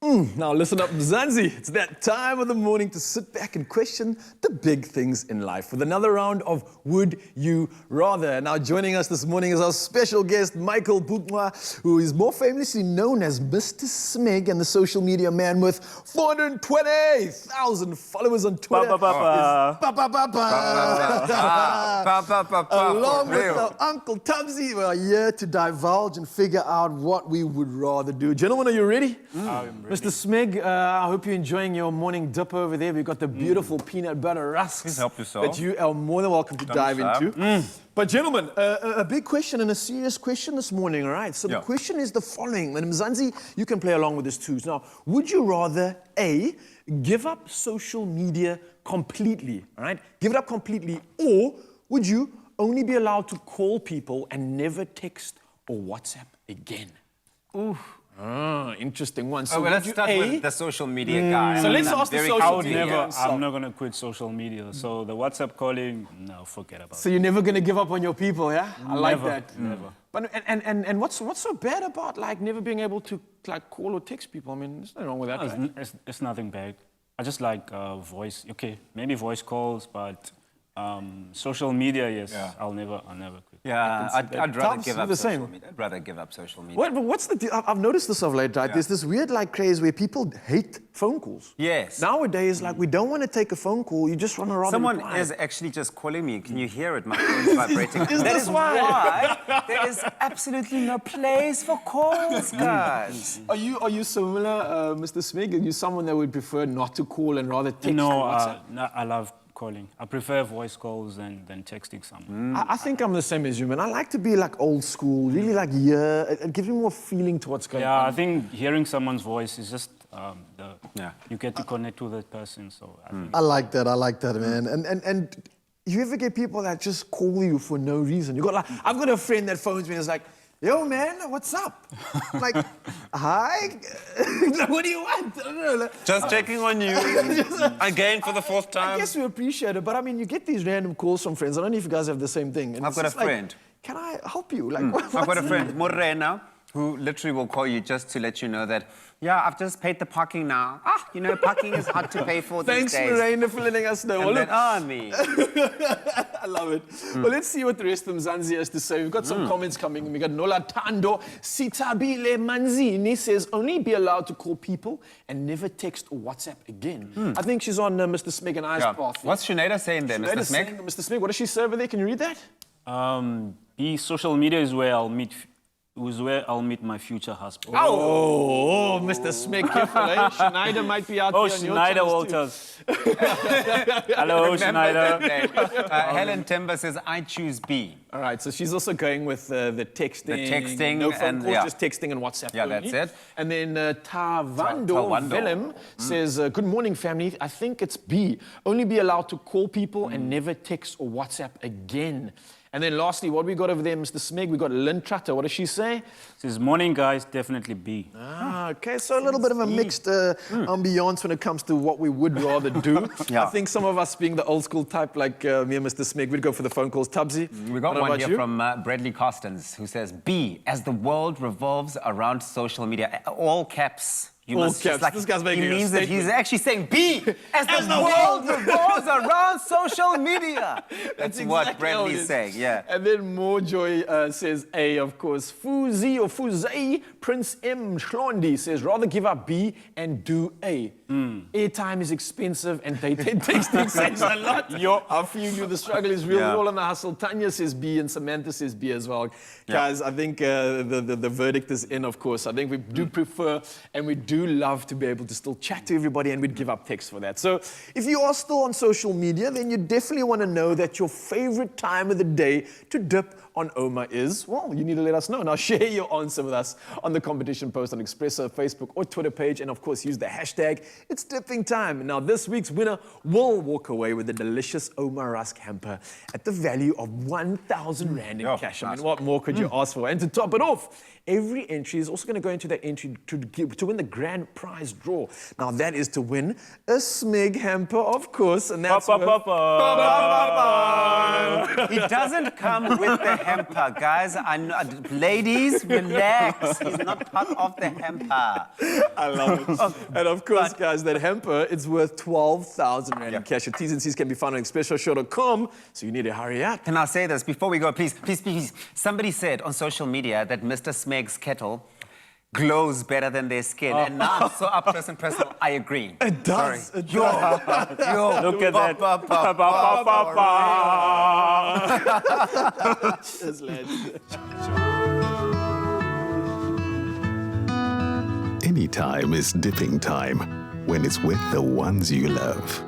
Now listen up, Mzansi. It's that time of the morning to sit back and question the big things in life with another round of Would You Rather. Now joining us this morning is our special guest, Michael Bukma, who is more famously known as Mr. Smeg and the social media man with 420,000 followers on Twitter. Along with our Uncle Tubbsy, we are here to divulge and figure out what we would rather do. Gentlemen, are you ready? Mr. Smeg, I hope you're enjoying your morning dip over there. We've got the beautiful peanut butter rusks. Please help yourself. That you are more than welcome to dive into. But gentlemen, a big question and a serious question this morning, all right? So the question is the following. And Mzansi, you can play along with this too. Now, would you rather, A, give up social media completely, all right? Give it up completely, or would you only be allowed to call people and never text or WhatsApp again? Ooh. Interesting one. So let's start with the social media guy. So let's ask the social media. I'm not going to quit social media. So the WhatsApp calling, no, forget about it. So you're never going to give up on your people, yeah? I like that. Never. But and what's so bad about like never being able to like call or text people? I mean, there's nothing wrong with that. No, it's nothing bad. I just like voice. Okay, maybe voice calls, but social media, yes, I'll never quit. Yeah, I'd rather give up the social same. media. I'd rather give up social media. But what's the deal? I've noticed this of late, right? There's this weird like craze where people hate phone calls. Yes. Nowadays, like we don't want to take a phone call. You just run around. Someone reply. is actually just calling me. Can you hear it? My phone's vibrating. Is That this is why? there is absolutely no place for calls, guys. Are you similar, Mr. Smeg? Are you someone that would prefer not to call and rather text? No, or WhatsApp? no, I love calling. I prefer voice calls than texting someone. I think I'm the same as you, man. I like to be like old school, really like it gives me more feeling to what's going on. Yeah, I think hearing someone's voice is just you get to connect with that person. So I like that, man. And you ever get people that just call you for no reason? You got like, I've got a friend that phones me and is like, yo, man, what's up? I'm like, hi? Like, what do you want? I don't know. Like, Just checking on you again for the fourth time. I guess we appreciate it, but I mean, you get these random calls from friends. I don't know if you guys have the same thing. And I've got a friend. Like, can I help you? Like, I've got a friend, Morena, who literally will call you just to let you know that, yeah, I've just paid the parking now. Parking is hard to pay for these days. Thanks, Morena, for letting us know. And then, me. I love it. Well, let's see what the rest of Mzansi has to say. We've got some comments coming in. We got Nola Tando. Sitabile Manzini says, only be allowed to call people and never text or WhatsApp again. I think she's on Mr. Smeg and I's path. What's Sinead saying there, Mr. Smeg? Mr. Smeg, what does she say over there? Can you read that? Social media is where I'll meet my future husband. Oh, Mr. Smeg, careful, eh? Schneider might be out there on your Schneider Walters. Hello, Schneider. Helen Timber says, I choose B. All right, so she's also going with the texting. The texting no phone and, calls, just texting and WhatsApp. Yeah, only. that's it. And then Tavando Willem says, good morning, family. I think it's B. Only be allowed to call people and never text or WhatsApp again. And then lastly, what we got over there, Mr. Smeg? We got Lynn Trutter. What does she say? Says, morning, guys, definitely B. Okay, so a little bit of a mixed ambiance when it comes to what we would rather do. I think some of us being the old school type, like me and Mr. Smeg, we'd go for the phone calls. Tubbsy? We got one here from Bradley Costans, who says, B, as the world revolves around social media, all caps. This guy's making he a means that statement. he's actually saying B, as the world revolves around social media. That's what exactly Bradley's saying, yeah. And then More Joy says A, of course. Fuzi or Fuzai, Prince M. Shlondi says, rather give up B and do A. Airtime is expensive and texting saves a lot. I feel you, the struggle is real. We're all on the hustle. Tanya says B and Samantha says B as well. Guys, I think the verdict is in, of course. I think we do prefer and we do love to be able to still chat to everybody, and we'd give up text for that. So if you are still on social media, then you definitely want to know that your favorite time of the day to dip on Ouma is, well, you need to let us know. Now share your answer with us on the competition post on Expresso, Facebook or Twitter page, and of course use the hashtag It's Dipping Time. Now this week's winner will walk away with a delicious Ouma Rusk hamper at the value of 1,000 Rand in cash. I mean, what more could you ask for? And to top it off, every entry is also going to go into that entry to win the grand prize draw. Now that is to win a Smeg hamper, of course, and that's He doesn't come with the hamper, guys. Ladies, relax. He's not part of the hamper. I love it. And of course, guys, that hamper, it's worth 12,000 Rand in cash. Your T's and C's can be found on expressshow.com, so you need to hurry up. Can I say this before we go? Please. Somebody said on social media that Mr. Smeg's kettle glows better than their skin. And now I'm so up close and personal, I agree. It does. Sorry. It does. Yo, Look at that. Cheers, lads. Any time is dipping time when it's with the ones you love.